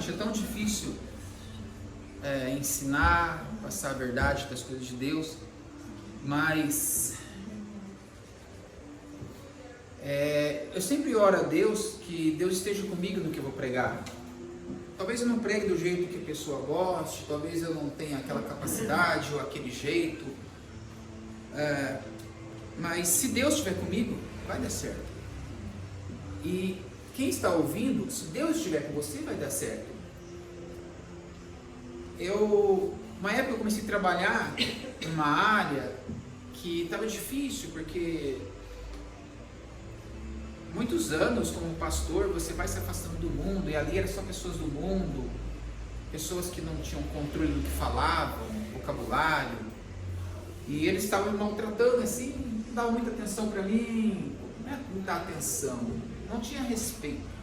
gente, é tão difícil ensinar, passar a verdade das coisas de Deus, mas eu sempre oro a Deus que Deus esteja comigo no que eu vou pregar. Talvez eu não pregue do jeito que a pessoa goste, talvez eu não tenha aquela capacidade ou aquele jeito, mas se Deus estiver comigo, vai dar certo. E quem está ouvindo, se Deus estiver com você, vai dar certo. Uma época eu comecei a trabalhar em uma área que estava difícil, porque muitos anos como pastor você vai se afastando do mundo, e ali eram só pessoas do mundo, pessoas que não tinham controle do que falavam, vocabulário, e eles estavam me maltratando assim, não davam muita atenção para mim, não é muita atenção, não tinha respeito.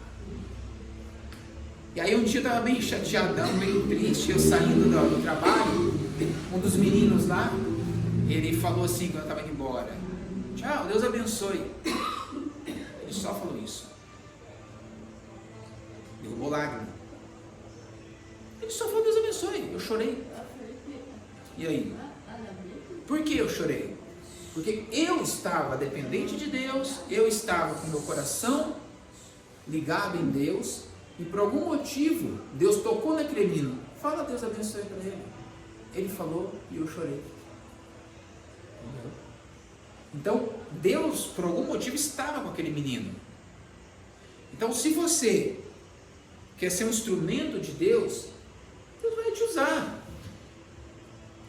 E aí um dia eu estava bem chateadão, meio triste, eu saindo do trabalho, um dos meninos lá, ele falou assim quando eu estava indo embora: tchau, Deus abençoe. Ele só falou isso. Derrubou lágrima. Ele só falou Deus abençoe. Eu chorei. E aí? Por que eu chorei? Porque eu estava dependente de Deus, eu estava com meu coração ligado em Deus, e por algum motivo Deus tocou naquele menino. Fala Deus abençoe para ele. Ele falou e eu chorei. Então Deus por algum motivo estava com aquele menino. Então se você quer ser um instrumento de Deus, Deus vai te usar.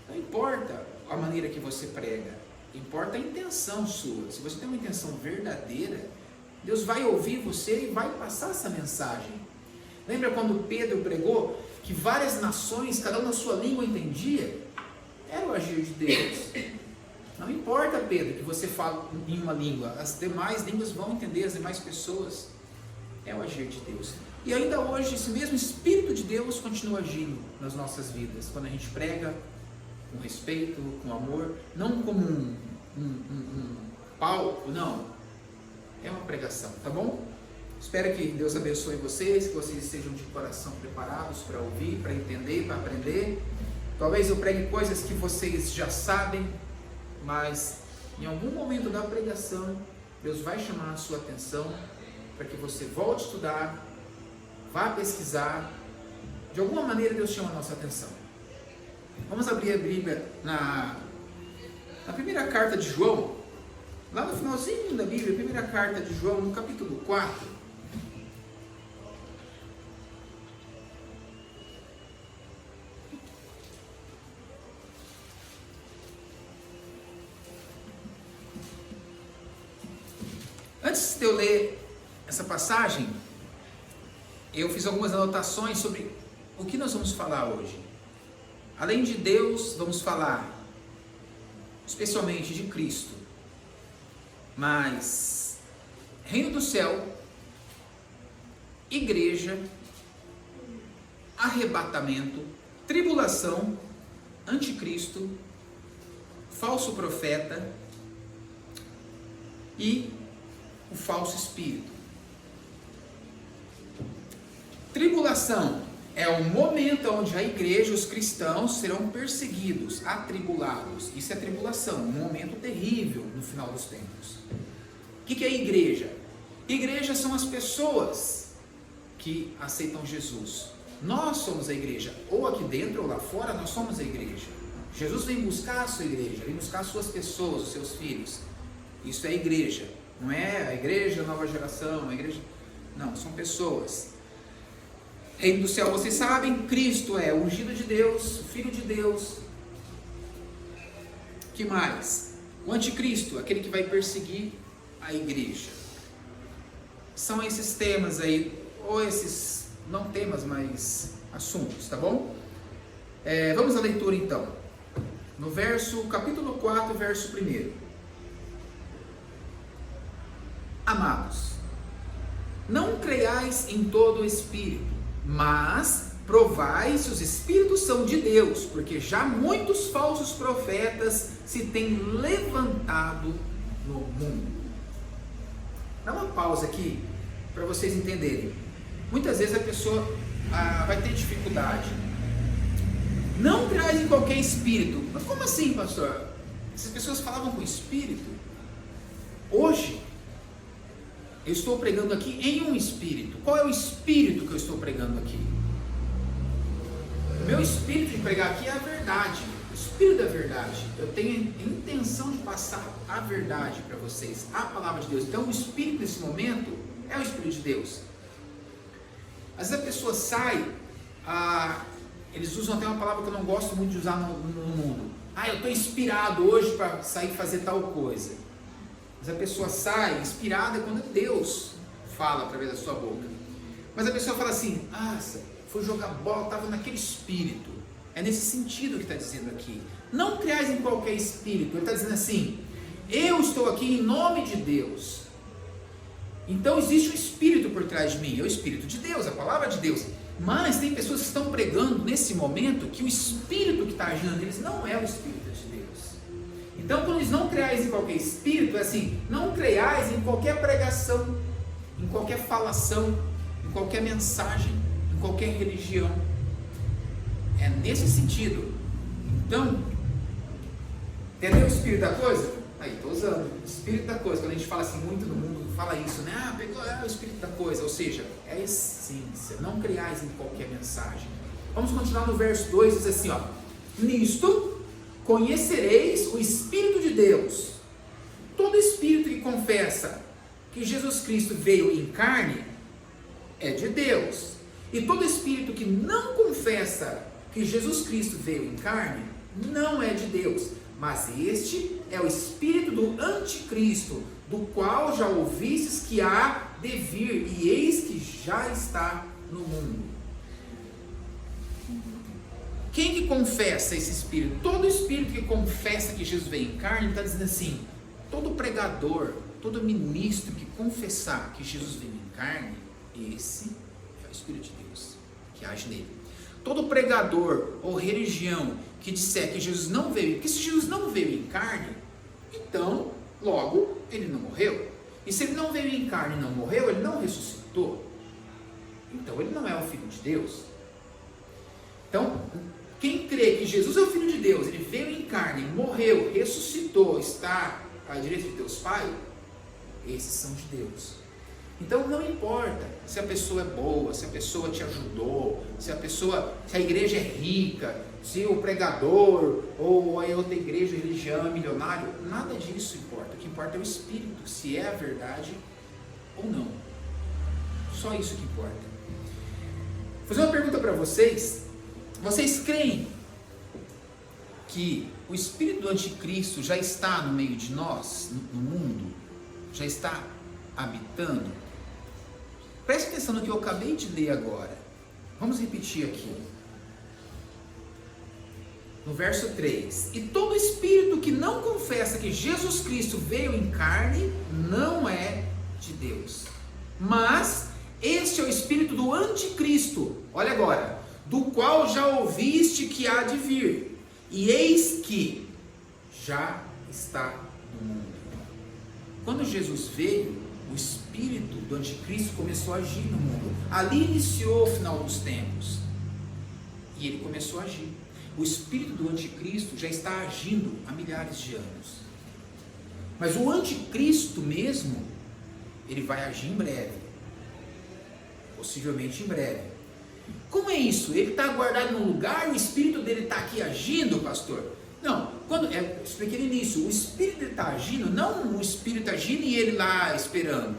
Não importa a maneira que você prega, importa a intenção sua. Se você tem uma intenção verdadeira, Deus vai ouvir você e vai passar essa mensagem. Lembra quando Pedro pregou que várias nações, cada um na sua língua entendia? Era o agir de Deus. Não importa, Pedro, que você fala em uma língua, as demais línguas vão entender, as demais pessoas. É o agir de Deus. E ainda hoje, esse mesmo Espírito de Deus continua agindo nas nossas vidas, quando a gente prega com respeito, com amor, não como um palco, não. É uma pregação, tá bom? Espero que Deus abençoe vocês, que vocês estejam de coração preparados para ouvir, para entender, para aprender. Talvez eu pregue coisas que vocês já sabem, mas em algum momento da pregação, Deus vai chamar a sua atenção para que você volte a estudar, vá pesquisar. De alguma maneira Deus chama a nossa atenção. Vamos abrir a Bíblia na primeira carta de João, lá no finalzinho da Bíblia, primeira carta de João, no capítulo 4. Antes de eu ler essa passagem, eu fiz algumas anotações sobre o que nós vamos falar hoje. Além de Deus, vamos falar especialmente de Cristo, mas reino do céu, igreja, arrebatamento, tribulação, anticristo, falso profeta e o falso espírito. Tribulação é o momento onde a igreja, os cristãos serão perseguidos, atribulados. Isso é tribulação, um momento terrível no final dos tempos. O que é igreja? Igreja são as pessoas que aceitam Jesus. Nós somos a igreja, ou aqui dentro ou lá fora, nós somos a igreja. Jesus vem buscar a sua igreja, vem buscar as suas pessoas, os seus filhos. Isso é a igreja. Não é a igreja nova geração, a igreja... Não, são pessoas. Reino do céu, vocês sabem, Cristo é o ungido de Deus, o Filho de Deus. Que mais? O anticristo, aquele que vai perseguir a igreja. São esses temas aí, ou esses, não temas, mas assuntos, tá bom? Vamos à leitura então. No capítulo 4, verso 1. Amados, não creiais em todo o espírito, mas provai se os espíritos são de Deus, porque já muitos falsos profetas se têm levantado no mundo. Dá uma pausa aqui para vocês entenderem. Muitas vezes a pessoa vai ter dificuldade. Não traz em qualquer espírito. Mas como assim, pastor? Essas pessoas falavam com espírito. Hoje, eu estou pregando aqui em um espírito. Qual é o espírito que eu estou pregando aqui? O meu espírito de pregar aqui é a verdade. O espírito da verdade. Eu tenho a intenção de passar a verdade para vocês, a palavra de Deus. Então, o espírito nesse momento é o espírito de Deus. Às vezes a pessoa sai, eles usam até uma palavra que eu não gosto muito de usar no mundo. Eu estou inspirado hoje para sair fazer tal coisa. Mas a pessoa sai inspirada quando Deus fala através da sua boca. Mas a pessoa fala assim, fui jogar bola, estava naquele espírito. É nesse sentido que está dizendo aqui. Não criais em qualquer espírito. Ele está dizendo assim, eu estou aqui em nome de Deus. Então existe um espírito por trás de mim, é o espírito de Deus, a palavra de Deus. Mas tem pessoas que estão pregando nesse momento que o espírito que está agindo neles não é o espírito de Deus. Então quando eles não creais em qualquer espírito, é assim, não creiais em qualquer pregação, em qualquer falação, em qualquer mensagem, em qualquer religião. É nesse sentido. Então, entendeu o espírito da coisa? Aí, estou usando o espírito da coisa. Quando a gente fala assim, muito no mundo fala isso, né? Pegou o espírito da coisa. Ou seja, é a essência. Não criais em qualquer mensagem. Vamos continuar no verso 2, diz assim, nisto conhecereis o Espírito de Deus. Todo espírito que confessa que Jesus Cristo veio em carne é de Deus. E todo espírito que não confessa que Jesus Cristo veio em carne não é de Deus. Mas este é o espírito do anticristo, do qual já ouvistes que há de vir, e eis que já está no mundo. Quem que confessa esse espírito? Todo espírito que confessa que Jesus veio em carne, está dizendo assim, todo pregador, todo ministro que confessar que Jesus veio em carne, esse é o Espírito de Deus que age nele. Todo pregador ou religião que disser que Jesus não veio, porque se Jesus não veio em carne, então, logo, ele não morreu. E se ele não veio em carne e não morreu, ele não ressuscitou. Então, ele não é o Filho de Deus. Então, quem crê que Jesus é o Filho de Deus, ele veio em carne, morreu, ressuscitou, está à direita de Deus Pai, esses são de Deus. Então não importa se a pessoa é boa, se a pessoa te ajudou, se a igreja é rica, se o pregador ou a outra igreja, religião é milionário, nada disso importa. O que importa é o espírito, se é a verdade ou não. Só isso que importa. Vou fazer uma pergunta para vocês. Vocês creem que o espírito do anticristo já está no meio de nós, no mundo? Já está habitando? Preste atenção no que eu acabei de ler agora. Vamos repetir aqui. No verso 3. E todo espírito que não confessa que Jesus Cristo veio em carne, não é de Deus. Mas este é o espírito do anticristo. Olha agora. Do qual já ouviste que há de vir. E eis que já está no mundo. Quando Jesus veio, o espírito do anticristo começou a agir no mundo. Ali iniciou o final dos tempos. E ele começou a agir. O espírito do anticristo já está agindo há milhares de anos. Mas o anticristo mesmo, ele vai agir em breve. Possivelmente em breve. Como é isso? Ele está guardado num lugar, o espírito dele está aqui agindo, pastor? Não, eu expliquei no início, o espírito dele está agindo, não o espírito agindo e ele lá esperando.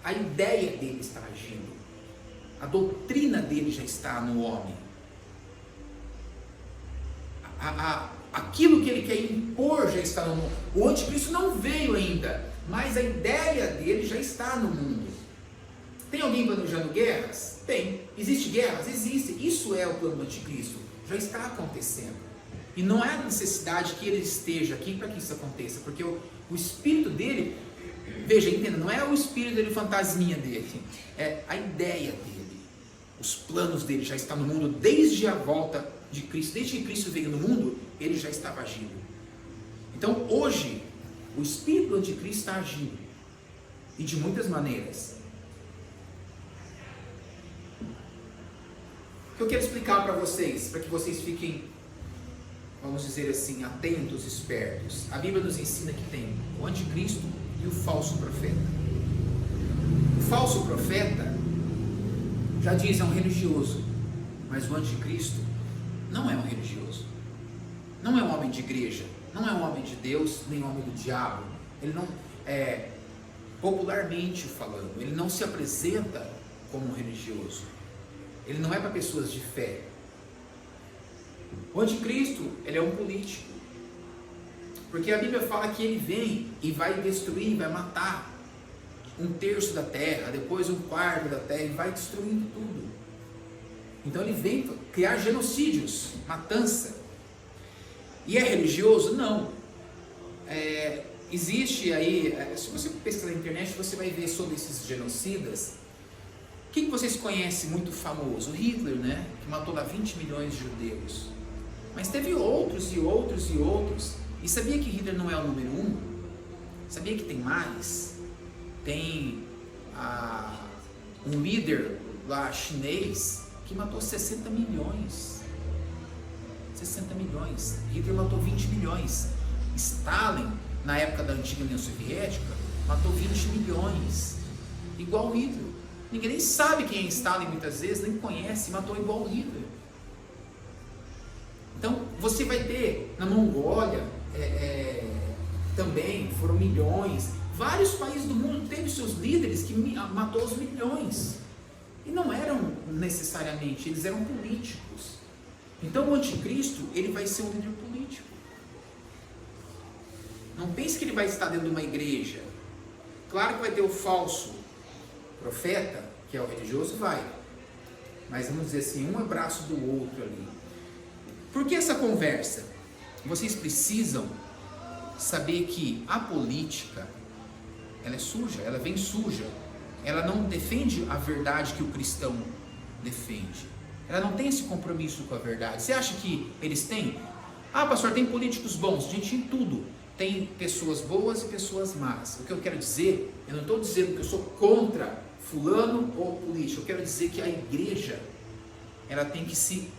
A ideia dele está agindo. A doutrina dele já está no homem. Aquilo que ele quer impor já está no mundo. O anticristo não veio ainda, mas a ideia dele já está no mundo. Tem alguém planejando guerras? Tem. Existe guerras? Existe. Isso é o plano do anticristo. Já está acontecendo. E não há necessidade que ele esteja aqui para que isso aconteça, porque o espírito dele, veja, entenda, não é o espírito dele, fantasminha dele, é a ideia dele. Os planos dele já estão no mundo desde a volta de Cristo. Desde que Cristo veio no mundo, ele já estava agindo. Então hoje, o espírito do anticristo está agindo. E de muitas maneiras. que eu quero explicar para vocês, para que vocês fiquem, vamos dizer assim, atentos, espertos. A Bíblia nos ensina que tem o anticristo e o falso profeta. O falso profeta, já diz, é um religioso, mas o anticristo não é um religioso, não é um homem de igreja, não é um homem de Deus, nem um homem do diabo. Ele não é, popularmente falando, ele não se apresenta como um religioso, ele não é para pessoas de fé. O anticristo, ele é um político, porque a Bíblia fala que ele vem e vai destruir, vai matar 1/3 da terra, depois 1/4 da terra, e vai destruindo tudo. Então ele vem criar genocídios, matança. E é religioso? Não. Existe aí, se você pesquisar na internet, você vai ver sobre esses genocidas. Quem que vocês conhecem muito famoso? O Hitler, né? Que matou lá 20 milhões de judeus. Mas teve outros e outros e outros. E sabia que Hitler não é o número 1? Sabia que tem mais? Tem um líder lá chinês que matou 60 milhões. 60 milhões. Hitler matou 20 milhões. Stalin, na época da antiga União Soviética, matou 20 milhões. Igual o Hitler. Ninguém nem sabe quem é Stalin muitas vezes, nem conhece, matou igual o Hitler. Então, você vai ter na Mongólia, também foram milhões. Vários países do mundo teve seus líderes que matou os milhões. E não eram necessariamente, eles eram políticos. Então o anticristo, ele vai ser um líder político. Não pense que ele vai estar dentro de uma igreja. Claro que vai ter o falso profeta, que é o religioso, vai. Mas vamos dizer assim, um abraço do outro ali. Por que essa conversa? Vocês precisam saber que a política, ela é suja, ela vem suja. Ela não defende a verdade que o cristão defende. Ela não tem esse compromisso com a verdade. Você acha que eles têm? Ah, pastor, tem políticos bons. Gente, em tudo. Tem pessoas boas e pessoas más. O que eu quero dizer, eu não estou dizendo que eu sou contra fulano ou político. Eu quero dizer que a igreja, ela tem que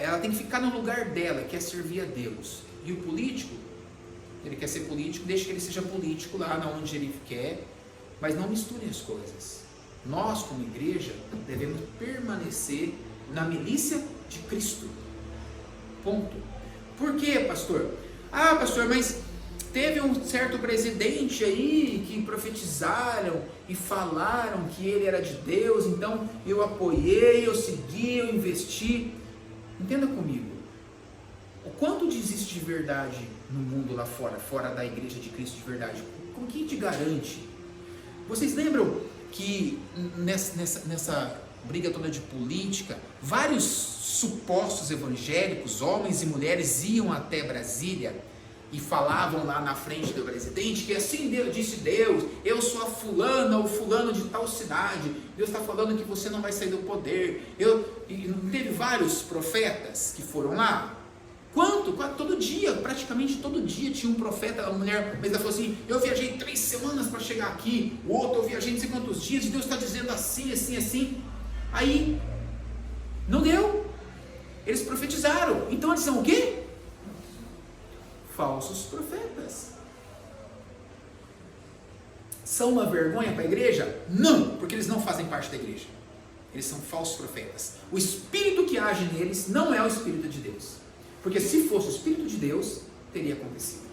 ela tem que ficar no lugar dela, que é servir a Deus. E o político, ele quer ser político, deixa que ele seja político lá onde ele quer, mas não misture as coisas. Nós, como igreja, devemos permanecer na milícia de Cristo. Ponto. Por quê, pastor? Ah, pastor, mas teve um certo presidente aí que profetizaram e falaram que ele era de Deus, então eu apoiei, eu segui, eu investi. Entenda comigo. O quanto existe de verdade no mundo lá fora, fora da igreja de Cristo de verdade? Com quem te garante? Vocês lembram que nessa briga toda de política, vários supostos evangélicos, homens e mulheres, iam até Brasília e falavam lá na frente do presidente que assim disse Deus, eu sou a fulana ou fulano de tal cidade, Deus está falando que você não vai sair do poder. E não teve vários profetas que foram lá? Todo dia, praticamente todo dia tinha um profeta, a mulher, mas ela falou assim, eu viajei 3 semanas para chegar aqui, o outro eu viajei não sei quantos dias, e Deus está dizendo assim, assim, assim. Aí, não deu. Eles profetizaram. Então eles são o quê? Falsos profetas. São uma vergonha para a igreja? Não, porque eles não fazem parte da igreja. Eles são falsos profetas. O espírito que age neles não é o espírito de Deus. Porque se fosse o espírito de Deus, teria acontecido.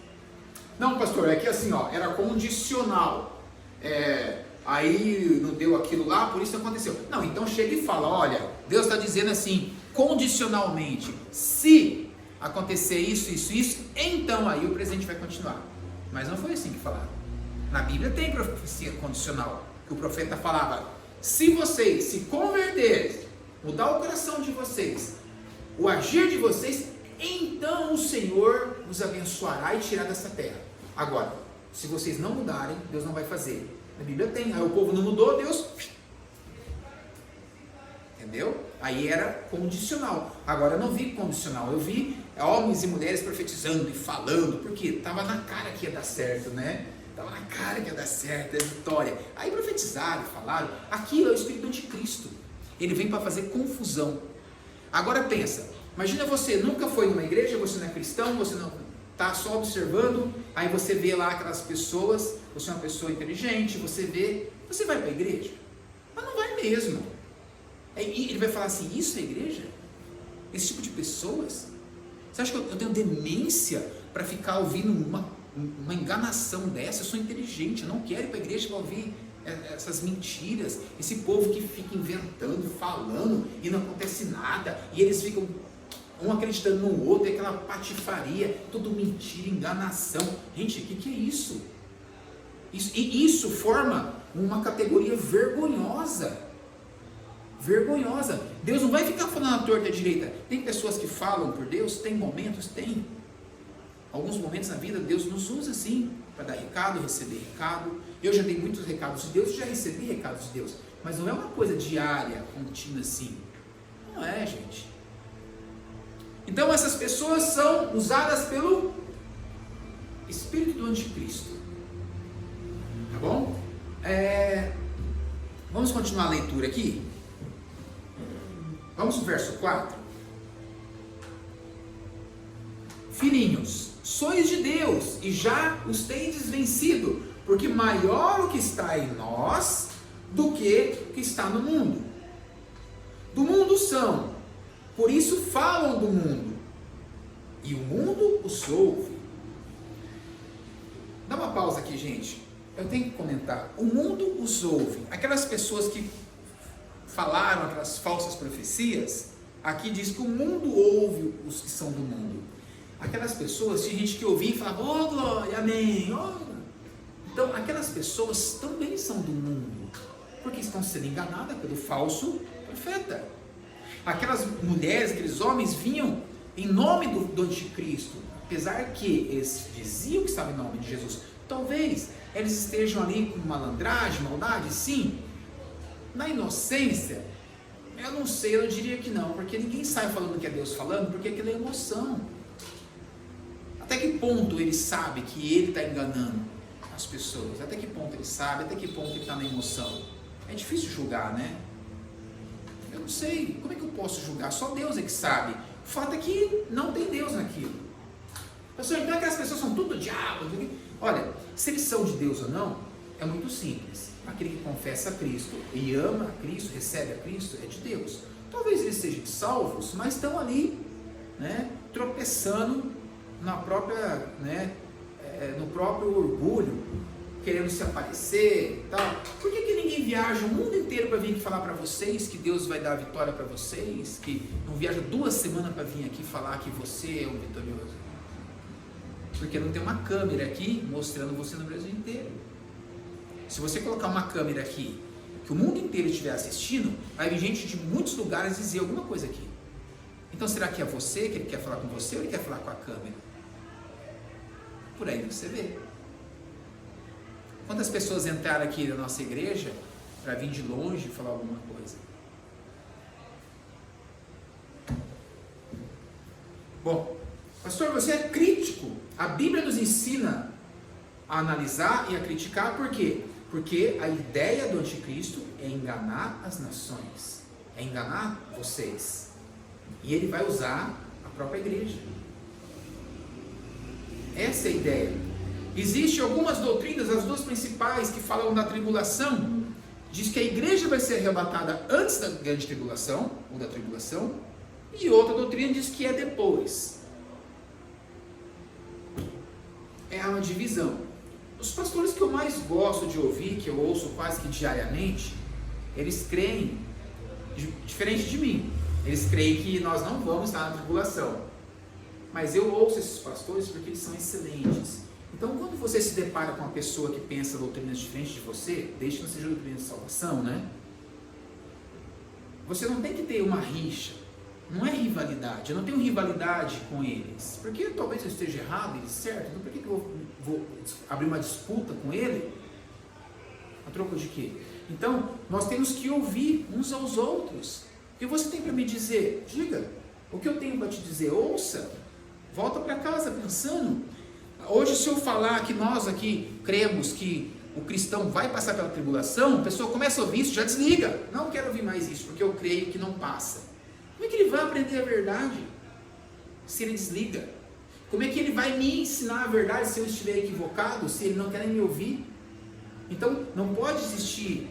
Não, pastor, é que assim, era condicional. Aí não deu aquilo lá, por isso aconteceu. Não, então chega e fala, olha, Deus está dizendo assim, condicionalmente, se acontecer isso, isso, isso, então aí o presente vai continuar. Mas não foi assim que falaram. Na Bíblia tem profecia condicional, que o profeta falava, se vocês se converterem, mudar o coração de vocês, o agir de vocês, então o Senhor os abençoará e tirar dessa terra. Agora, se vocês não mudarem, Deus não vai fazer. Na Bíblia tem, aí o povo não mudou, Deus... Entendeu? Aí era condicional. Agora eu não vi condicional, eu vi homens e mulheres profetizando e falando, porque estava na cara que ia dar certo, né? Estava na cara que ia dar certo, é vitória. Aí profetizaram, falaram, aquilo é o espírito do anticristo. Ele vem para fazer confusão. Agora pensa, imagina você nunca foi numa igreja, você não é cristão, você não está só observando, aí você vê lá aquelas pessoas, você é uma pessoa inteligente, você vai para a igreja? Mas não vai mesmo. Ele vai falar assim, isso é igreja? Esse tipo de pessoas? Você acha que eu tenho demência para ficar ouvindo uma enganação dessa? Eu sou inteligente, eu não quero ir para a igreja para ouvir essas mentiras, esse povo que fica inventando, falando e não acontece nada, e eles ficam um acreditando no outro, é aquela patifaria, tudo mentira, enganação. Gente, o que é isso? Isso forma uma categoria vergonhosa. Vergonhosa. Deus não vai ficar falando à torta e à direita. Tem pessoas que falam por Deus, tem momentos, tem. Alguns momentos na vida Deus nos usa assim, para dar recado, receber recado. Eu já dei muitos recados de Deus, já recebi recados de Deus, mas não é uma coisa diária, contínua assim. Não é, gente. Então essas pessoas são usadas pelo Espírito do Anticristo. Tá bom? Vamos continuar a leitura aqui? Vamos para o verso 4. Filhinhos, sois de Deus e já os tendes vencido, porque maior o que está em nós do que o que está no mundo. Do mundo são, por isso falam do mundo, e o mundo os ouve. Dá uma pausa aqui, gente. Eu tenho que comentar. O mundo os ouve. Aquelas pessoas que falaram aquelas falsas profecias, aqui diz que o mundo ouve os que são do mundo. Aquelas pessoas, tinha gente que ouvia e falava, oh glória, amém, oh. Então aquelas pessoas também são do mundo, porque estão sendo enganadas pelo falso profeta. Aquelas mulheres, aqueles homens vinham em nome do anticristo, apesar que eles diziam que estavam em nome de Jesus. Talvez eles estejam ali com malandragem, maldade, sim. Na inocência, eu não sei, eu diria que não, porque ninguém sai falando que é Deus falando, porque aquilo é emoção. Até que ponto ele sabe que ele está enganando as pessoas? Até que ponto ele sabe? Até que ponto ele está na emoção? É difícil julgar, né? Eu não sei, como é que eu posso julgar? Só Deus é que sabe. O fato é que não tem Deus naquilo. Pessoal, então aquelas pessoas são tudo diabo. Olha, se eles são de Deus ou não, é muito simples. Aquele que confessa a Cristo e ama a Cristo, recebe a Cristo, é de Deus. Talvez eles sejam salvos, mas estão ali, né, tropeçando na própria, né, no próprio orgulho, querendo se aparecer e tal. Por que ninguém viaja o mundo inteiro para vir aqui falar para vocês que Deus vai dar a vitória para vocês? Que não viaja 2 semanas para vir aqui falar que você é um vitorioso? Porque não tem uma câmera aqui mostrando você no Brasil inteiro. Se você colocar uma câmera aqui, que o mundo inteiro estiver assistindo, vai vir gente de muitos lugares dizer alguma coisa aqui. Então será que é você que ele quer falar com você ou ele quer falar com a câmera? Por aí você vê. Quantas pessoas entraram aqui na nossa igreja para vir de longe falar alguma coisa? Bom, pastor, você é crítico. A Bíblia nos ensina a analisar e a criticar, por quê? Porque a ideia do anticristo é enganar as nações, é enganar vocês. E ele vai usar a própria igreja. Essa é a ideia. Existem algumas doutrinas, as 2 principais, que falam da tribulação. Diz que a igreja vai ser arrebatada antes da grande tribulação, ou da tribulação, e outra doutrina diz que é depois. É uma divisão. Os pastores que eu mais gosto de ouvir, que eu ouço quase que diariamente, eles creem, diferente de mim, eles creem que nós não vamos estar na tribulação. Mas eu ouço esses pastores porque eles são excelentes. Então, quando você se depara com uma pessoa que pensa doutrinas diferentes de você, desde que não seja doutrina de salvação, né? Você não tem que ter uma rixa. Não é rivalidade. Eu não tenho rivalidade com eles. Porque talvez eu esteja errado, eles certo. Então, por que eu vou abrir uma disputa com ele? A troco de quê? Então, nós temos que ouvir uns aos outros. O que você tem para me dizer? Diga. O que eu tenho para te dizer? Ouça. Volta para casa pensando. Hoje, se eu falar que nós aqui cremos que o cristão vai passar pela tribulação, a pessoa começa a ouvir isso, já desliga. Não quero ouvir mais isso, porque eu creio que não passa. Como é que ele vai aprender a verdade se ele desliga? Como é que ele vai me ensinar a verdade se eu estiver equivocado, se ele não quer me ouvir? Então, não pode existir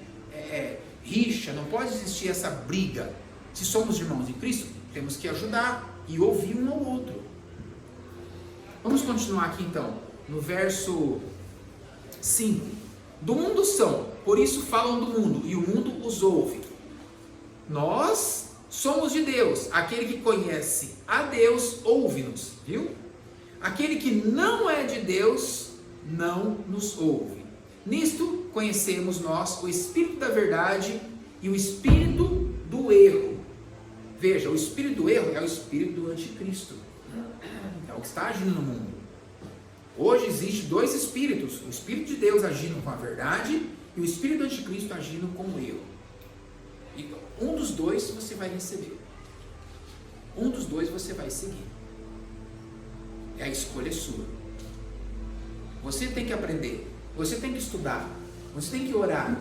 rixa, não pode existir essa briga. Se somos irmãos em Cristo, temos que ajudar e ouvir um ao outro. Vamos continuar aqui então, no verso 5. Do mundo são, por isso falam do mundo, e o mundo os ouve. Nós somos de Deus, aquele que conhece a Deus, ouve-nos, viu? Aquele que não é de Deus, não nos ouve. Nisto conhecemos nós o espírito da verdade e o espírito do erro. Veja, o espírito do erro é o espírito do anticristo. É o que está agindo no mundo. Hoje existe dois espíritos, o espírito de Deus agindo com a verdade e o espírito do anticristo agindo com o erro. E um dos dois você vai receber. Um dos dois você vai seguir. A escolha é sua. Você tem que aprender, você tem que estudar, você tem que orar.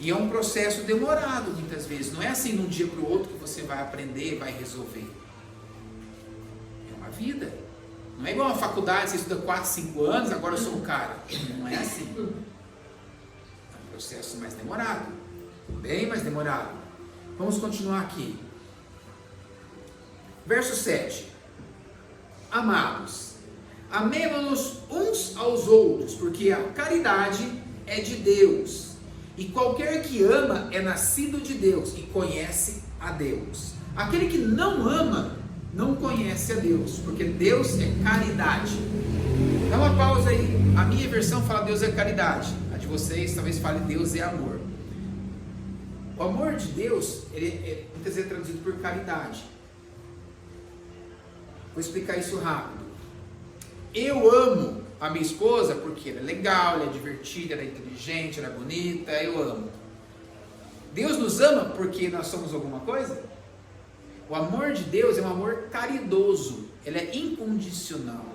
E é um processo demorado muitas vezes. Não é assim de um dia para o outro que você vai aprender e vai resolver. É uma vida. Não é igual uma faculdade, você estuda 4, 5 anos, agora eu sou um cara. Não é assim. É um processo mais demorado. Bem mais demorado. Vamos continuar aqui. Verso 7. Amados, amemo-nos uns aos outros, porque a caridade é de Deus. E qualquer que ama é nascido de Deus e conhece a Deus. Aquele que não ama não conhece a Deus, porque Deus é caridade. Dá uma pausa aí. A minha versão fala Deus é caridade. A de vocês talvez fale Deus é amor. O amor de Deus, ele muitas vezes é traduzido por caridade. Vou explicar isso rápido. Eu amo a minha esposa porque ela é legal, ela é divertida, ela é inteligente, ela é bonita, eu amo. Deus nos ama porque nós somos alguma coisa? O amor de Deus é um amor caridoso, ele é incondicional.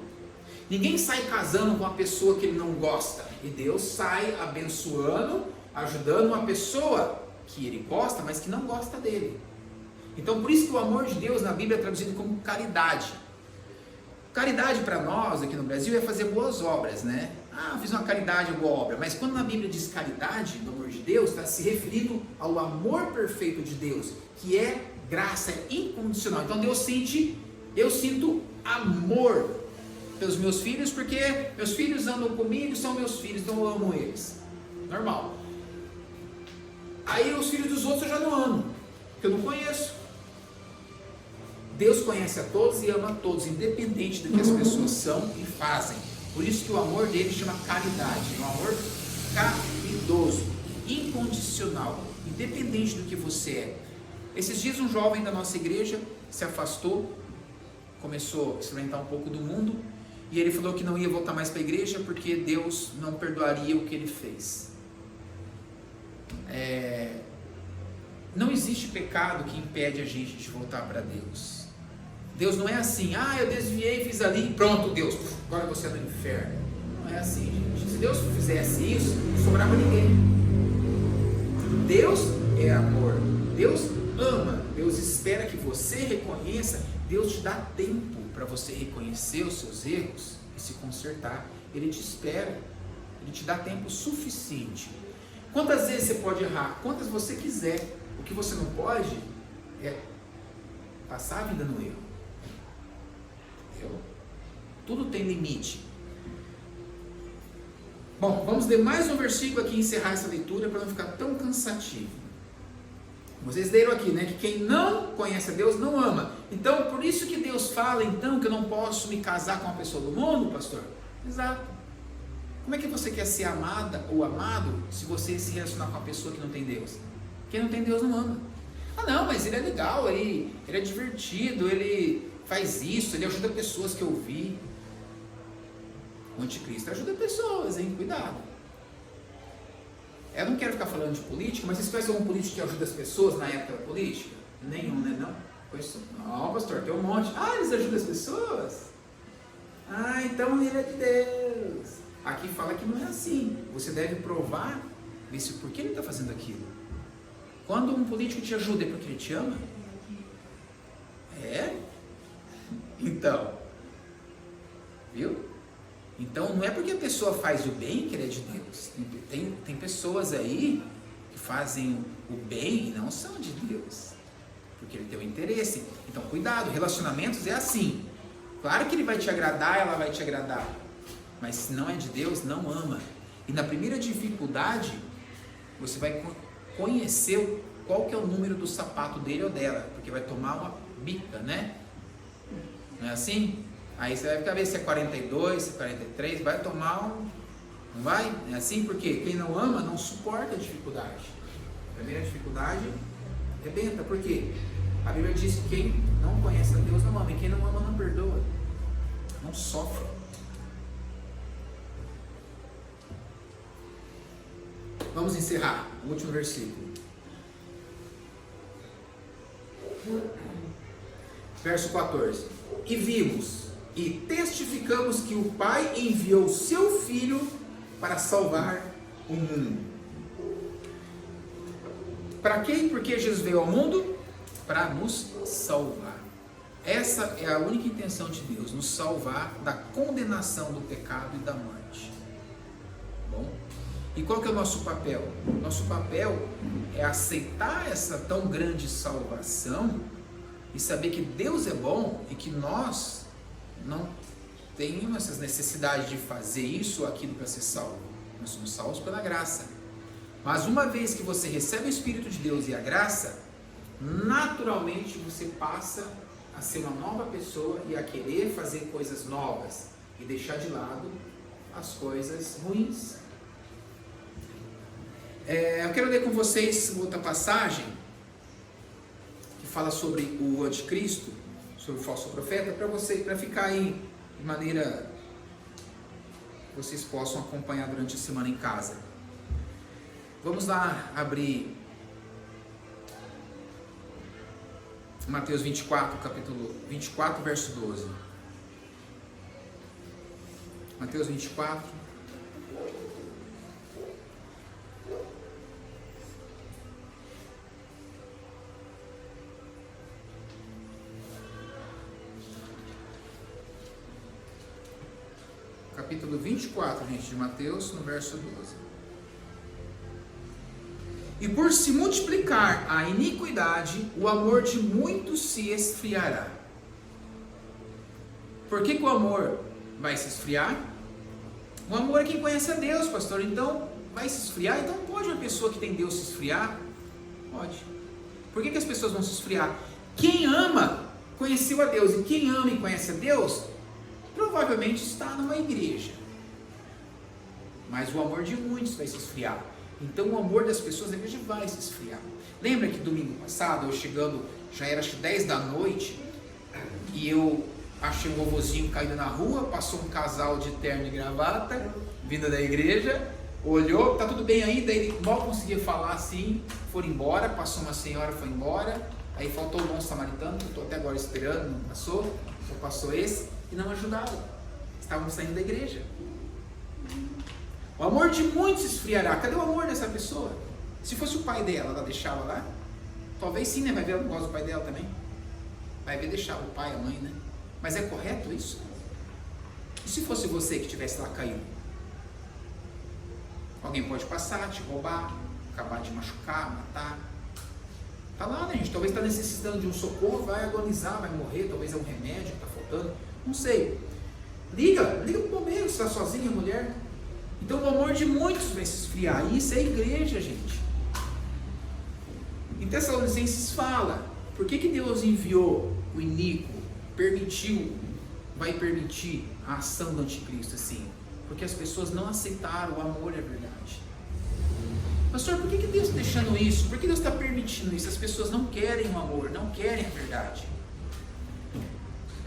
Ninguém sai casando com uma pessoa que ele não gosta, e Deus sai abençoando, ajudando uma pessoa que ele gosta, mas que não gosta dele. Então por isso que o amor de Deus na Bíblia é traduzido como caridade. Caridade para nós aqui no Brasil é fazer boas obras, né? Ah, fiz uma caridade, uma boa obra. Mas quando na Bíblia diz caridade, no amor de Deus, está se referindo ao amor perfeito de Deus, que é graça, é incondicional. Então eu sinto amor pelos meus filhos, porque meus filhos andam comigo, são meus filhos, então eu amo eles. Normal. Aí os filhos dos outros eu já não amo, porque eu não conheço. Deus conhece a todos e ama a todos, independente do que as pessoas são e fazem. Por isso que o amor dele chama caridade. É um amor caridoso, incondicional, independente do que você é. Esses dias um jovem da nossa igreja se afastou, começou a experimentar um pouco do mundo, e ele falou que não ia voltar mais para a igreja porque Deus não perdoaria o que ele fez. Não existe pecado que impede a gente de voltar para Deus. Deus não é assim, eu desviei, fiz ali e pronto, Deus, agora você é do inferno. Não é assim, gente. Se Deus fizesse isso, não sobrava ninguém. Deus é amor, Deus ama, Deus espera que você reconheça, Deus te dá tempo para você reconhecer os seus erros e se consertar. Ele te espera, Ele te dá tempo suficiente. Quantas vezes você pode errar? Quantas você quiser. O que você não pode é passar a vida no erro. Entendeu? Tudo tem limite. Bom, vamos ler mais um versículo aqui e encerrar essa leitura para não ficar tão cansativo. Vocês leram aqui, né? Que quem não conhece a Deus não ama. Então, por isso que Deus fala, então, que eu não posso me casar com uma pessoa do mundo, pastor? Exato. Como é que você quer ser amada ou amado se você se relacionar com uma pessoa que não tem Deus? Quem não tem Deus não ama. Não, mas ele é legal, ele é divertido, ele faz isso, ele ajuda pessoas que eu vi. O anticristo ajuda pessoas, hein? Cuidado. Eu não quero ficar falando de política, mas vocês conhecem algum político que ajuda as pessoas na época da política? Nenhum, né? Não? Conheço. Não, pastor, tem um monte. Eles ajudam as pessoas? Então ele é de Deus. Aqui fala que não é assim. Você deve provar, ver se por que ele está fazendo aquilo. Quando um político te ajuda, é porque ele te ama? É? Então, viu? Então não é porque a pessoa faz o bem que ele é de Deus. Tem pessoas aí que fazem o bem e não são de Deus, porque ele tem um interesse. Então cuidado, relacionamentos é assim. Claro que ele vai te agradar, ela vai te agradar, mas se não é de Deus, não ama. E na primeira dificuldade, você vai conhecer qual que é o número do sapato dele ou dela, porque vai tomar uma bica, né? Não é assim? Aí você vai ficar ver se é 42, se é 43, vai tomar um... Não vai? É assim? Porque quem não ama não suporta a dificuldade. A primeira dificuldade rebenta. Por quê? A Bíblia diz que quem não conhece a Deus não ama, e quem não ama não perdoa, não sofre. Vamos encerrar o último versículo. Verso 14. E vimos e testificamos que o Pai enviou seu Filho para salvar o mundo. Para quem? Porque Jesus veio ao mundo para nos salvar. Essa é a única intenção de Deus, nos salvar da condenação do pecado e da morte. Bom? E qual que é o nosso papel? Nosso papel é aceitar essa tão grande salvação e saber que Deus é bom e que nós não temos essas necessidades de fazer isso ou aquilo para ser salvo. Nós somos salvos pela graça. Mas uma vez que você recebe o Espírito de Deus e a graça, naturalmente você passa a ser uma nova pessoa e a querer fazer coisas novas e deixar de lado as coisas ruins. Eu quero ler com vocês outra passagem que fala sobre o anticristo, sobre o falso profeta, para ficar aí de maneira que vocês possam acompanhar durante a semana em casa. Vamos lá abrir Mateus 24, capítulo 24, verso 12. Mateus 24. Capítulo 24, gente, de Mateus, no verso 12. E por se multiplicar a iniquidade, o amor de muitos se esfriará. Por que o amor vai se esfriar? O amor é quem conhece a Deus, pastor. Então, vai se esfriar? Então, pode uma pessoa que tem Deus se esfriar? Pode. Por que as pessoas vão se esfriar? Quem ama, conheceu a Deus. E quem ama e conhece a Deus, provavelmente está numa igreja. Mas o amor de muitos vai se esfriar. Então o amor das pessoas na igreja vai se esfriar. Lembra que domingo passado, eu chegando, já era acho que 10 da noite, e eu achei um vovozinho caído na rua, passou um casal de terno e gravata, vindo da igreja, olhou, tá tudo bem aí, daí ele mal conseguia falar assim, foram embora, passou uma senhora, foi embora, aí faltou o bom samaritano, que eu estou até agora esperando, não passou, só passou esse, e não ajudaram, estavam saindo da igreja. O amor de muitos esfriará. Cadê o amor dessa pessoa? Se fosse o pai dela, ela deixava lá? Talvez sim, né? Vai ver, ela não gosta do pai dela também. Vai ver, deixava o pai, a mãe, né? Mas é correto isso? E se fosse você que estivesse lá caído? Alguém pode passar, te roubar, acabar de machucar, matar. Tá lá, né, gente? Talvez está necessitando de um socorro, vai agonizar, vai morrer, talvez é um remédio que está faltando. Não sei. Liga pro bombeiro, se está sozinha, mulher. Então o amor de muitos vai se esfriar. E isso é igreja, gente. Em Tessalonicenses fala, por que Deus enviou o iníquo, vai permitir a ação do anticristo assim? Porque as pessoas não aceitaram o amor e a verdade. Pastor, por que Deus está deixando isso? Por que Deus está permitindo isso? As pessoas não querem o amor, não querem a verdade.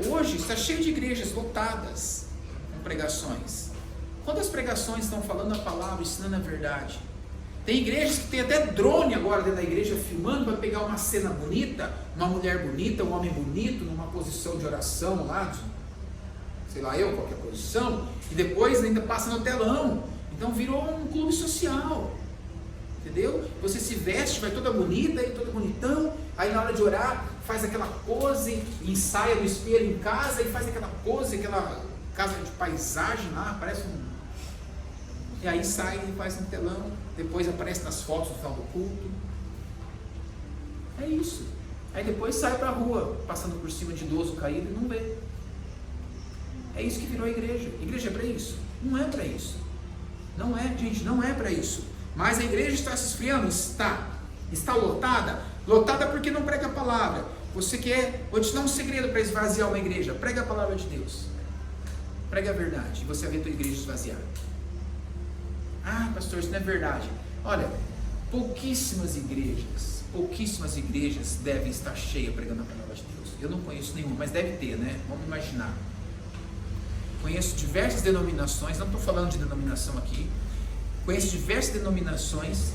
Hoje está cheio de igrejas lotadas com pregações. Quantas pregações estão falando a palavra, ensinando a verdade? Tem igrejas que tem até drone agora dentro da igreja filmando para pegar uma cena bonita, uma mulher bonita, um homem bonito, numa posição de oração lá. sei lá eu, qualquer posição, e depois ainda passa no telão. Então virou um clube social. Entendeu? Você se veste, vai toda bonita, aí toda bonitão, aí na hora de orar faz aquela pose, ensaia no espelho em casa e faz aquela pose, aquela casa de paisagem lá, parece um... E aí sai e faz no telão, depois aparece nas fotos no final do culto. É isso. Aí depois sai pra rua, passando por cima de idoso caído e não vê. É isso que virou a igreja. A igreja é para isso? Não é para isso. Não é, gente, não é para isso. Mas a igreja está se esfriando? Está. Está lotada? Lotada porque não prega a palavra. Você quer, vou te dar um segredo para esvaziar uma igreja. Prega a palavra de Deus. Prega a verdade. E você vai ver a tua igreja esvaziar. Ah, pastor, isso não é verdade. Olha, pouquíssimas igrejas devem estar cheias pregando a palavra de Deus. Eu não conheço nenhuma, mas deve ter, né? Vamos imaginar. Conheço diversas denominações, não estou falando de denominação aqui. Conheço diversas denominações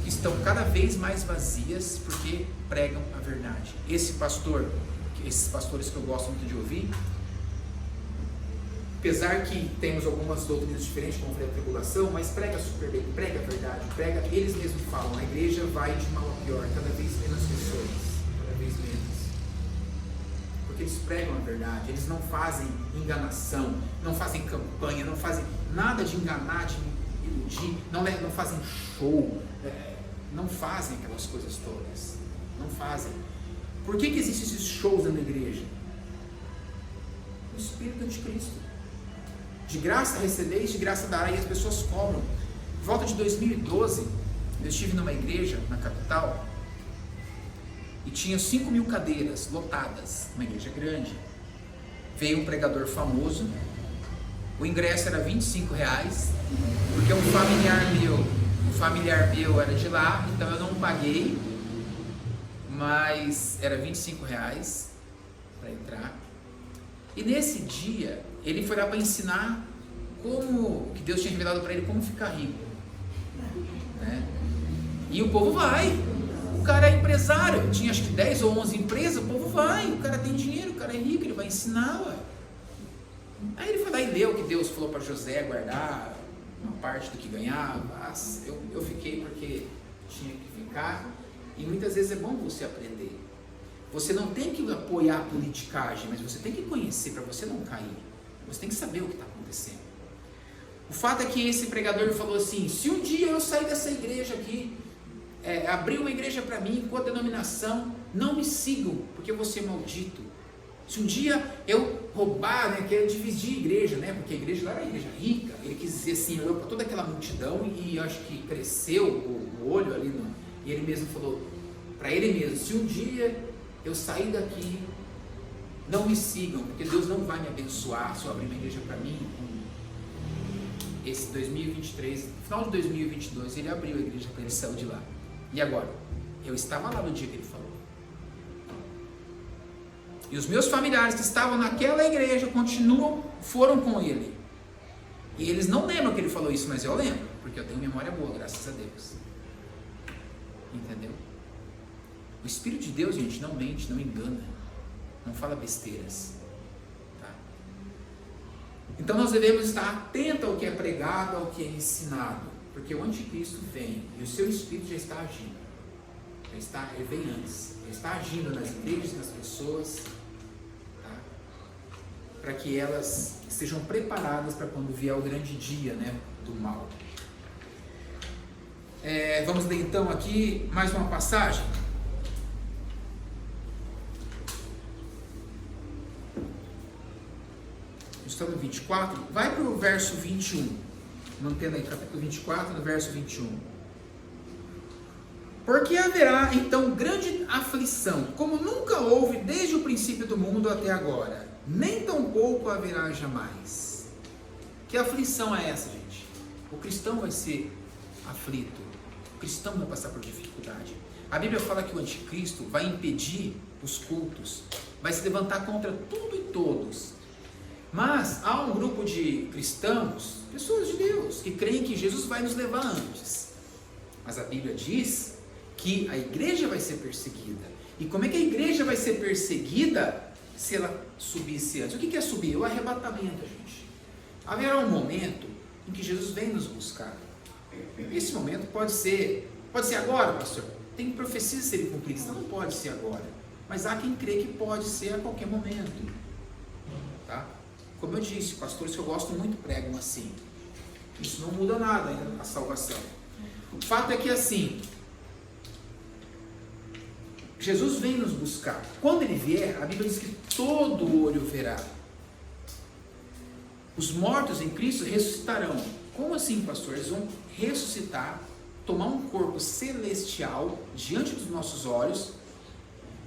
que estão cada vez mais vazias porque pregam a verdade. Esses pastores que eu gosto muito de ouvir, apesar que temos algumas doutrinas diferentes, como a tribulação, mas prega super bem, prega a verdade, eles mesmos falam, a igreja vai de mal a pior, cada vez menos pessoas, cada vez menos. Porque eles pregam a verdade, eles não fazem enganação, não fazem campanha, não fazem nada de enganar, de iludir, não fazem show, não fazem aquelas coisas todas, não fazem. Por que existem esses shows na igreja? O espírito do anticristo. De graça recebeis, de graça dará, e as pessoas cobram. Em volta de 2012, eu estive numa igreja na capital e tinha 5.000 cadeiras lotadas, uma igreja grande. Veio um pregador famoso, o ingresso era R$25, porque um familiar meu era de lá, então eu não paguei, mas era R$25 para entrar. E nesse dia, ele foi lá para ensinar como, que Deus tinha revelado para ele como ficar rico, né? E o povo vai, o cara é empresário, tinha acho que 10 ou 11 empresas, o povo vai, o cara tem dinheiro, o cara é rico, ele vai ensinar, ué. Aí ele foi lá e leu que Deus falou para José guardar uma parte do que ganhava. Eu fiquei porque tinha que ficar, e muitas vezes é bom você aprender. Você não tem que apoiar a politicagem, mas você tem que conhecer para você não cair. Você tem que saber o que está acontecendo. O fato é que esse pregador falou assim: se um dia eu sair dessa igreja aqui, abrir uma igreja para mim, com a denominação, não me sigam, porque eu vou ser maldito. Se um dia eu roubar, né, querer dividir a igreja, né, porque a igreja lá era a igreja rica, ele quis dizer assim, olhou para toda aquela multidão e acho que cresceu o olho ali, e ele mesmo falou para ele mesmo: se um dia eu sair daqui, não me sigam, porque Deus não vai me abençoar se eu abrir uma igreja para mim. Esse 2023, no final de 2022, ele abriu a igreja para ele, saiu de lá. E agora? Eu estava lá no dia que ele falou. E os meus familiares que estavam naquela igreja foram com ele. E eles não lembram que ele falou isso, mas eu lembro, porque eu tenho memória boa, graças a Deus. Entendeu? O Espírito de Deus, gente, não mente, não engana, não fala besteiras. Tá? Então nós devemos estar atentos ao que é pregado, ao que é ensinado, porque o anticristo vem e o seu Espírito já está agindo. Ele vem antes, ele está agindo nas igrejas, nas pessoas, tá? Para que elas estejam preparadas para quando vier o grande dia, né, do mal. Vamos ler então aqui mais uma passagem. Estamos no 24, vai para o verso 21, mantendo aí capítulo 24, no verso 21. Porque haverá então grande aflição, como nunca houve desde o princípio do mundo até agora, nem tampouco haverá jamais. Que aflição é essa, gente? O cristão vai ser aflito, o cristão vai passar por dificuldade. A Bíblia fala que o anticristo vai impedir os cultos, vai se levantar contra tudo e todos. Mas há um grupo de cristãos, pessoas de Deus, que creem que Jesus vai nos levar antes. Mas a Bíblia diz que a igreja vai ser perseguida. E como é que a igreja vai ser perseguida? se ela subisse antes. O que é subir? O arrebatamento, gente. Haverá um momento em que Jesus vem nos buscar. Esse momento pode ser agora, pastor. Tem profecias a serem cumpridas, não pode ser agora. Mas há quem crê que pode ser a qualquer momento. Tá? Como eu disse, pastores que eu gosto muito pregam assim. Isso não muda nada ainda na salvação. O fato é que assim, Jesus vem nos buscar. Quando ele vier, a Bíblia diz que todo olho verá. Os mortos em Cristo ressuscitarão. Como assim, pastor? Eles vão ressuscitar, tomar um corpo celestial diante dos nossos olhos,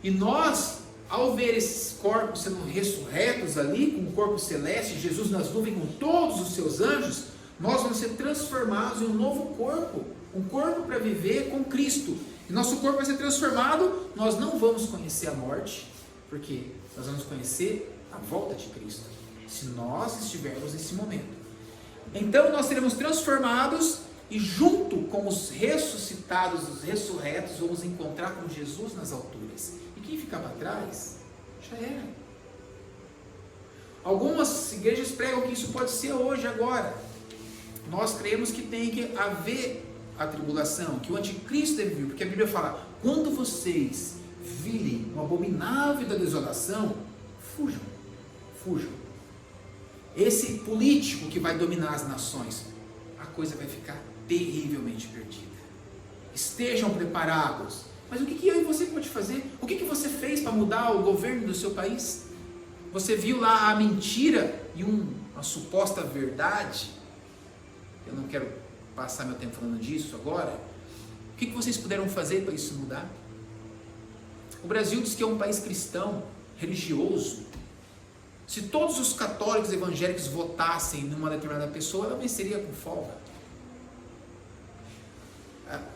e nós, ao ver esses corpos sendo ressurretos ali, com o corpo celeste, Jesus nas nuvens com todos os seus anjos, nós vamos ser transformados em um novo corpo, um corpo para viver com Cristo. E nosso corpo vai ser transformado, nós não vamos conhecer a morte, porque nós vamos conhecer a volta de Cristo, se nós estivermos nesse momento. Então nós seremos transformados e junto com os ressuscitados, os ressurretos, vamos encontrar com Jesus nas alturas. E quem ficava atrás, já era. Algumas igrejas pregam que isso pode ser hoje, agora. Nós cremos que tem que haver a tribulação, que o anticristo deve vir, porque a Bíblia fala, quando vocês virem o abominável da desolação, fujam, fujam. Esse político que vai dominar as nações, a coisa vai ficar terrivelmente perdida. Estejam preparados. Mas o que eu e você pode fazer? O que você fez para mudar o governo do seu país? Você viu lá a mentira e uma suposta verdade? Eu não quero passar meu tempo falando disso agora. O que vocês puderam fazer para isso mudar? O Brasil diz que é um país cristão, religioso. Se todos os católicos evangélicos votassem numa determinada pessoa, ela venceria com folga.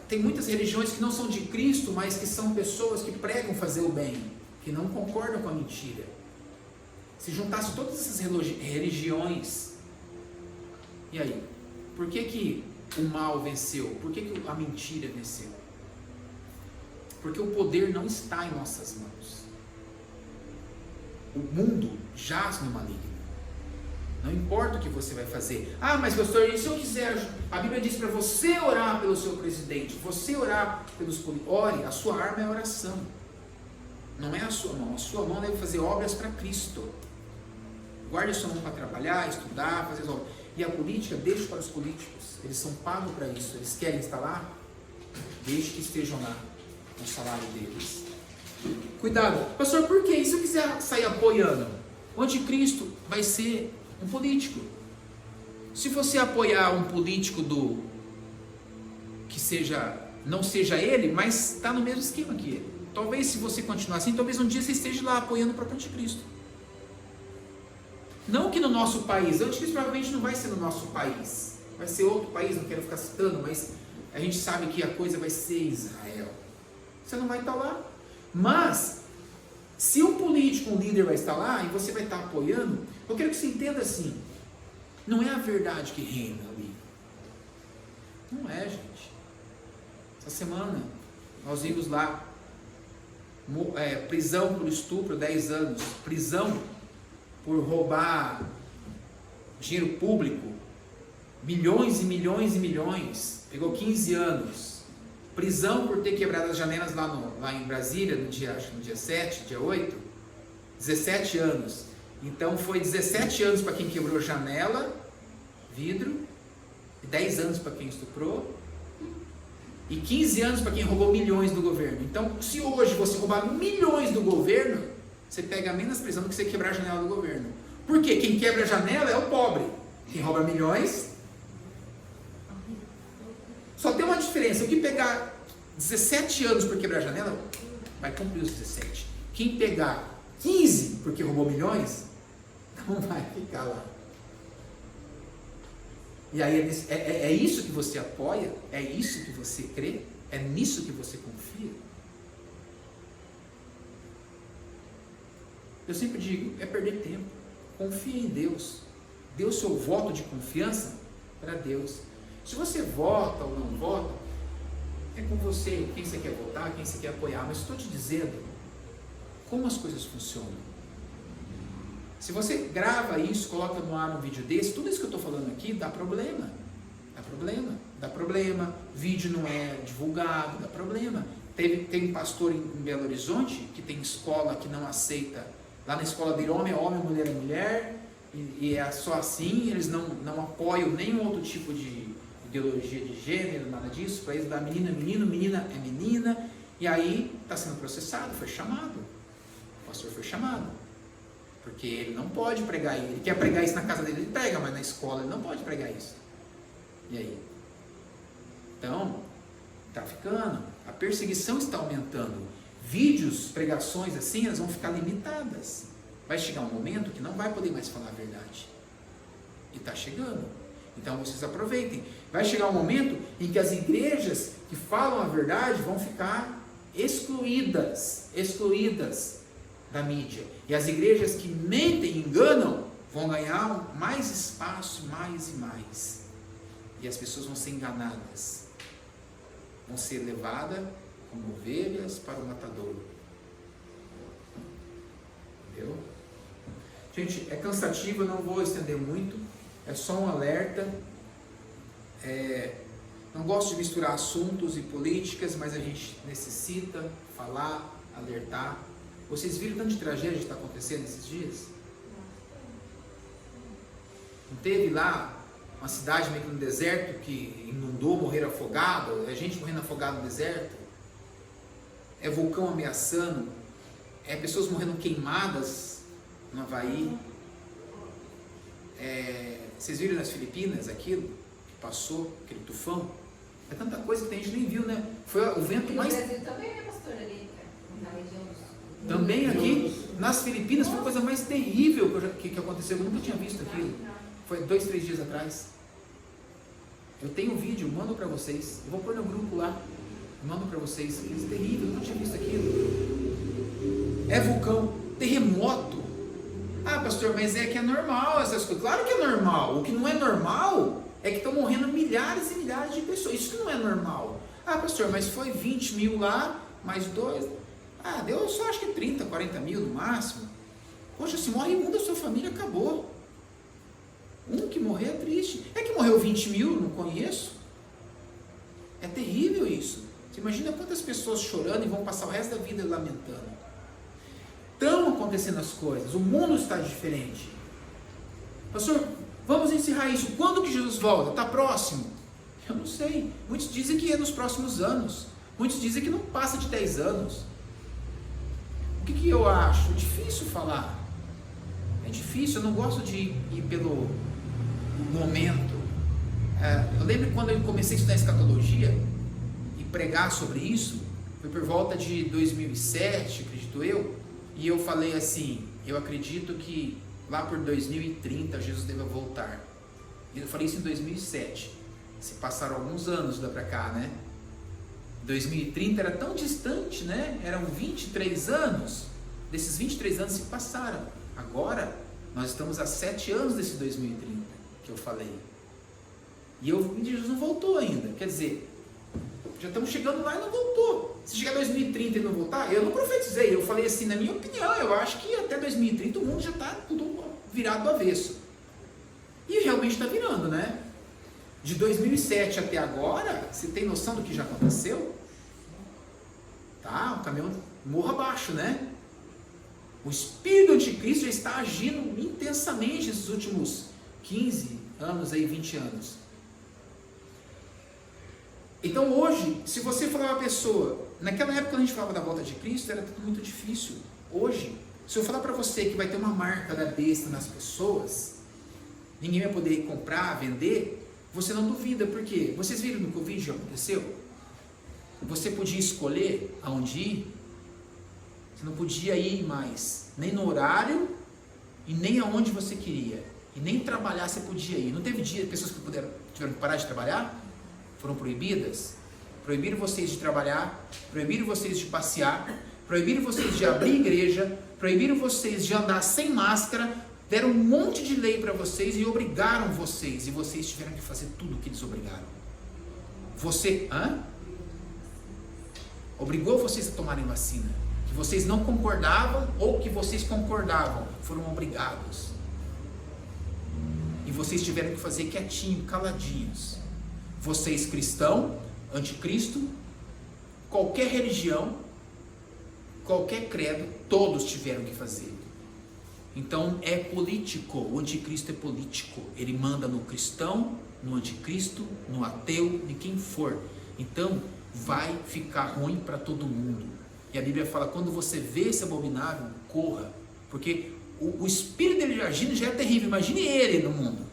Tem muitas religiões que não são de Cristo, mas que são pessoas que pregam fazer o bem, que não concordam com a mentira. Se juntasse todas essas religiões, e aí? Por que o mal venceu? Por que a mentira venceu? Porque o poder não está em nossas mãos. O mundo jaz no maligno. Não importa o que você vai fazer. Ah, mas pastor, e se eu quiser? A Bíblia diz para você orar pelo seu presidente, você orar pelos políticos. Ore, a sua arma é a oração. Não é a sua mão. A sua mão deve fazer obras para Cristo. Guarde a sua mão para trabalhar, estudar, fazer as obras. E a política, deixe para os políticos. Eles são pagos para isso. Eles querem estar lá? Deixe que estejam lá com o salário deles. Cuidado. Pastor, por quê? E se eu quiser sair apoiando? O anticristo vai ser um político. Se você apoiar um político que não seja ele, mas está no mesmo esquema que ele. Talvez se você continuar assim, talvez um dia você esteja lá apoiando o próprio anticristo. Não que no nosso país, o anticristo provavelmente não vai ser no nosso país. Vai ser outro país, não quero ficar citando, mas a gente sabe que a coisa vai ser Israel. Você não vai estar lá. Mas, se um político, um líder vai estar lá e você vai estar apoiando, eu quero que você entenda assim, não é a verdade que reina ali. Não é, gente. Essa semana, nós vimos lá, prisão por estupro, 10 anos, prisão por roubar dinheiro público, milhões e milhões e milhões, pegou 15 anos. Prisão por ter quebrado as janelas lá em Brasília, no dia 7, dia 8, 17 anos. Então foi 17 anos para quem quebrou janela, vidro, e 10 anos para quem estuprou, e 15 anos para quem roubou milhões do governo. Então, se hoje você roubar milhões do governo, você pega menos prisão do que você quebrar a janela do governo. Por quê? Quem quebra a janela é o pobre. Quem rouba milhões... Só tem uma diferença, o que pegar 17 anos por quebrar a janela, vai cumprir os 17. Quem pegar 15 porque roubou milhões, não vai ficar lá. E aí é isso que você apoia? É isso que você crê? É nisso que você confia? Eu sempre digo, é perder tempo. Confia em Deus. Dê o seu voto de confiança para Deus. Se você vota ou não vota, é com você, quem você quer votar, quem você quer apoiar, mas estou te dizendo como as coisas funcionam. Se você grava isso, coloca no ar um vídeo desse, tudo isso que eu estou falando aqui dá problema. Dá problema. Vídeo não é divulgado, dá problema. Tem um pastor em Belo Horizonte que tem escola que não aceita. Lá na escola dele, homem é homem, mulher é mulher. E é só assim, eles não apoiam nenhum outro tipo de ideologia de gênero, nada disso. Para eles, da menina é menino, menina é menina. E aí está sendo processado, foi chamado. O pastor foi chamado. Porque ele não pode pregar isso. Ele quer pregar isso na casa dele, ele prega, mas na escola ele não pode pregar isso. E aí? Então, está ficando. A perseguição está aumentando. Vídeos, pregações assim, elas vão ficar limitadas. Vai chegar um momento que não vai poder mais falar a verdade. E está chegando. Então vocês aproveitem. Vai chegar um momento em que as igrejas que falam a verdade vão ficar excluídas da mídia. E as igrejas que mentem e enganam vão ganhar mais espaço, mais e mais. E as pessoas vão ser enganadas. Vão ser levadas como ovelhas para o matadouro. Entendeu? Gente, é cansativo, eu não vou estender muito. É só um alerta. Não gosto de misturar assuntos e políticas, mas a gente necessita falar, alertar. Vocês viram tanto de tragédia que está acontecendo esses dias? Não teve lá uma cidade meio que no deserto que inundou, morreram afogados, é gente morrendo afogada no deserto, é vulcão ameaçando, é pessoas morrendo queimadas no Havaí. Vocês viram nas Filipinas aquilo que passou, aquele tufão? É tanta coisa que a gente nem viu, né? Foi o vento mais... No Brasil também, né, pastor, ali, na região dos... Também aqui, nas Filipinas, foi a coisa mais terrível que aconteceu. Eu nunca tinha visto aquilo. Foi 2, 3 dias atrás. Eu tenho um vídeo, mando para vocês. Eu vou pôr no grupo lá. Mando para vocês. Aquilo é terrível, eu nunca tinha visto aquilo. É vulcão, terremoto. Ah, pastor, mas é que é normal essas coisas. Claro que é normal. O que não é normal é que estão morrendo milhares e milhares de pessoas. Isso que não é normal. Ah, pastor, mas foi 20 mil lá, mais 2. Ah, deu só acho que 30, 40 mil no máximo. Poxa, se morre um da sua família, acabou. Um que morrer é triste. É que morreu 20 mil, não conheço. É terrível isso. Você imagina quantas pessoas chorando e vão passar o resto da vida lamentando. Estão acontecendo as coisas. O mundo está diferente. Pastor, vamos encerrar isso. Quando que Jesus volta? Está próximo? Eu não sei. Muitos dizem que é nos próximos anos. Muitos dizem que não passa de 10 anos. O que eu acho? É difícil falar. É difícil, eu não gosto de ir pelo momento. Eu lembro quando eu comecei a estudar escatologia e pregar sobre isso, foi por volta de 2007, acredito eu, e eu falei assim, eu acredito que lá por 2030 Jesus deva voltar. E eu falei isso em 2007. Se passaram alguns anos da pra cá, né? 2030 era tão distante, né? Eram 23 anos. Desses 23 anos se passaram. Agora, nós estamos há 7 anos desse 2030 que eu falei. E Jesus não voltou ainda. Quer dizer, já estamos chegando lá e não voltou. Se chegar 2030 e não voltar, eu não profetizei. Eu falei assim, na minha opinião, eu acho que até 2030 o mundo já está tudo virado do avesso. E realmente está virando, né? De 2007 até agora, você tem noção do que já aconteceu? Tá, o caminhão morro abaixo, né? O espírito do anticristo já está agindo intensamente nesses últimos 15 anos, aí 20 anos. Então hoje, se você falar uma pessoa, naquela época quando a gente falava da volta de Cristo, era tudo muito difícil. Hoje, se eu falar para você que vai ter uma marca da besta nas pessoas, ninguém vai poder comprar, vender, você não duvida, por quê? Vocês viram no que o vídeo aconteceu? Você podia escolher aonde ir, você não podia ir mais, nem no horário, e nem aonde você queria, e nem trabalhar você podia ir. Não teve pessoas que tiveram que parar de trabalhar? Foram proibidas? Proibiram vocês de trabalhar, proibiram vocês de passear, proibiram vocês de abrir igreja, proibiram vocês de andar sem máscara, deram um monte de lei para vocês e obrigaram vocês, e vocês tiveram que fazer tudo o que eles obrigaram. Obrigou vocês a tomarem vacina, que que vocês não concordavam ou que vocês concordavam, foram obrigados. E vocês tiveram que fazer quietinho, caladinhos. Vocês cristão, anticristo, qualquer religião, qualquer credo, todos tiveram que fazer. Então é político, o anticristo é político. Ele manda no cristão, no anticristo, no ateu, de quem for. Então vai ficar ruim para todo mundo. E a Bíblia fala, quando você vê esse abominável, corra. Porque o espírito dele agindo já é terrível. Imagine ele no mundo.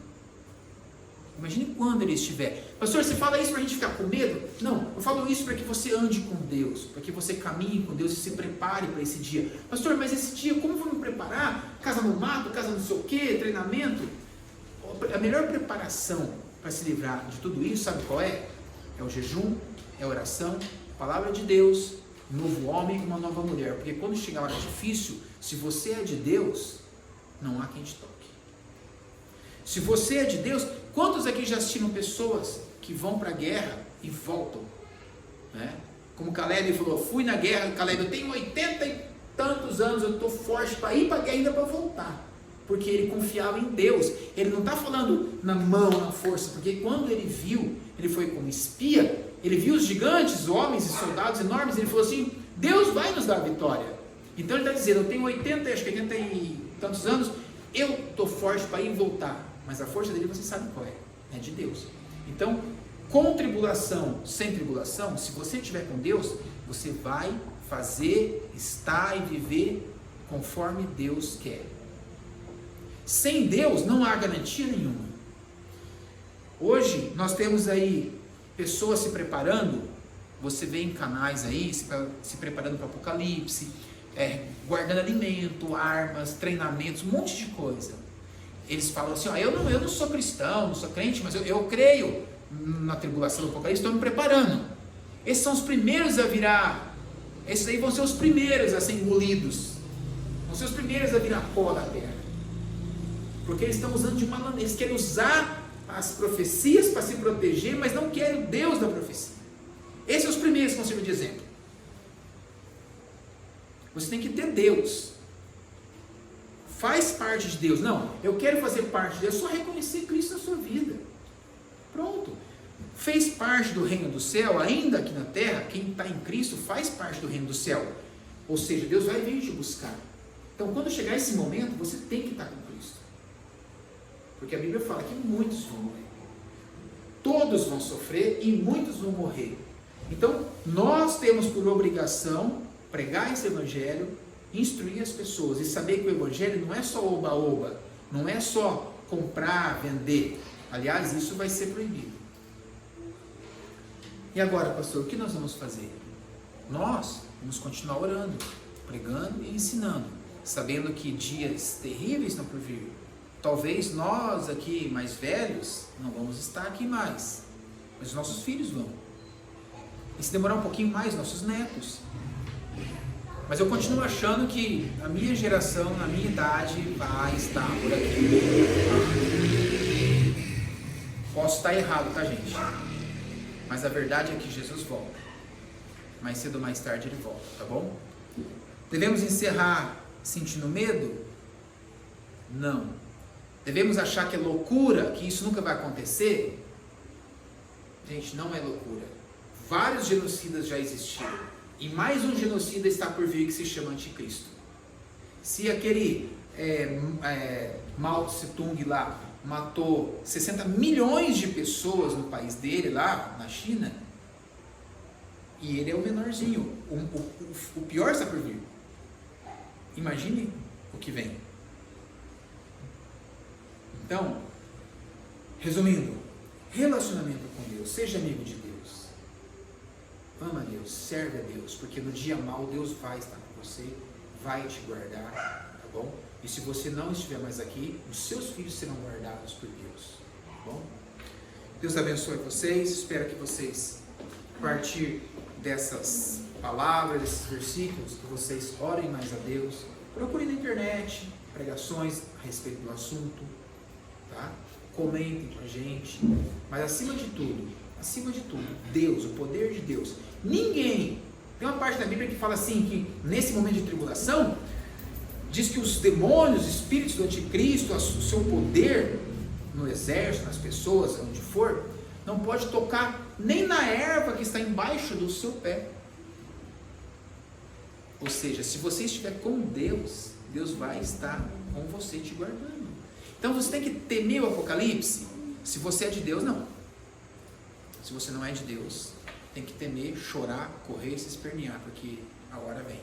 Imagine quando ele estiver. Pastor, você fala isso para a gente ficar com medo? Não, eu falo isso para que você ande com Deus, para que você caminhe com Deus e se prepare para esse dia. Pastor, mas esse dia, como eu vou me preparar? Casa no mato, casa não sei o quê, treinamento? A melhor preparação para se livrar de tudo isso, sabe qual é? É o jejum, é a oração, a palavra de Deus, um novo homem e uma nova mulher. Porque quando chegar a hora difícil, se você é de Deus, não há quem te toque. Se você é de Deus, quantos aqui já assistiram pessoas que vão para a guerra e voltam? Né? Como Caleb falou, fui na guerra, Caleb, eu tenho 80 e tantos anos, eu estou forte para ir para a guerra ainda para voltar. Porque ele confiava em Deus. Ele não está falando na mão, na força, porque quando ele viu, ele foi como espia, ele viu os gigantes, homens e soldados enormes, ele falou assim, Deus vai nos dar a vitória. Então ele está dizendo, eu tenho 80 e tantos anos, eu estou forte para ir e voltar. Mas a força dele você sabe qual é? É de Deus. Então, com tribulação, sem tribulação, se você estiver com Deus, você vai fazer, estar e viver conforme Deus quer. Sem Deus não há garantia nenhuma. Hoje nós temos aí pessoas se preparando, você vê em canais aí, se preparando para o Apocalipse, guardando alimento, armas, treinamentos, um monte de coisa. Eles falam assim, eu não sou cristão, não sou crente, mas eu creio na tribulação do Apocalipse, estou me preparando. Esses são os primeiros a virar, esses aí vão ser os primeiros a ser engolidos, vão ser os primeiros a virar pó da terra. Porque eles estão usando de uma maneira, eles querem usar as profecias para se proteger, mas não querem o Deus da profecia. Esses são os primeiros que vão servir de exemplo. Você tem que ter Deus. Faz parte de Deus. Não, eu quero fazer parte de Deus, só reconhecer Cristo na sua vida. Pronto. Fez parte do reino do céu, ainda aqui na terra, quem está em Cristo faz parte do reino do céu. Ou seja, Deus vai vir te buscar. Então, quando chegar esse momento, você tem que estar com Cristo. Porque a Bíblia fala que muitos vão morrer. Todos vão sofrer e muitos vão morrer. Então, nós temos por obrigação pregar esse evangelho, instruir as pessoas e saber que o evangelho não é só oba-oba, não é só comprar, vender. Aliás, isso vai ser proibido. E agora, pastor, o que nós vamos fazer? Nós vamos continuar orando, pregando e ensinando, sabendo que dias terríveis estão por vir. Talvez nós aqui, mais velhos, não vamos estar aqui mais, mas os nossos filhos vão. E se demorar um pouquinho mais, nossos netos. Mas eu continuo achando que a minha geração, na minha idade, vai estar por aqui. Posso estar errado, tá, gente? Mas a verdade é que Jesus volta. Mais cedo ou mais tarde ele volta, tá bom? Devemos encerrar sentindo medo? Não. Devemos achar que é loucura, que isso nunca vai acontecer? Gente, não é loucura. Vários genocidas já existiram. E mais um genocida está por vir que se chama Anticristo. Se aquele Mao Tse Tung lá matou 60 milhões de pessoas no país dele, lá na China, e ele é o menorzinho, o pior está por vir. Imagine o que vem. Então, resumindo, relacionamento com Deus, seja amigo de Deus. Ama a Deus, serve a Deus, porque no dia mau Deus vai estar com você, vai te guardar, tá bom? E se você não estiver mais aqui, os seus filhos serão guardados por Deus, tá bom? Deus abençoe vocês, espero que vocês, a partir dessas palavras, desses versículos, que vocês orem mais a Deus, procurem na internet pregações a respeito do assunto, tá? Comentem com a gente, mas acima de tudo, Deus, o poder de Deus. Ninguém Tem uma parte da Bíblia que fala assim, que nesse momento de tribulação, diz que os demônios, espíritos do anticristo, o seu poder no exército, nas pessoas, onde for, não pode tocar nem na erva que está embaixo do seu pé. Ou seja, se você estiver com Deus, Deus vai estar com você, te guardando. Então você tem que temer o Apocalipse. Se você é de Deus, não. Se você não é de Deus, tem que temer, chorar, correr e se espernear, porque a hora vem.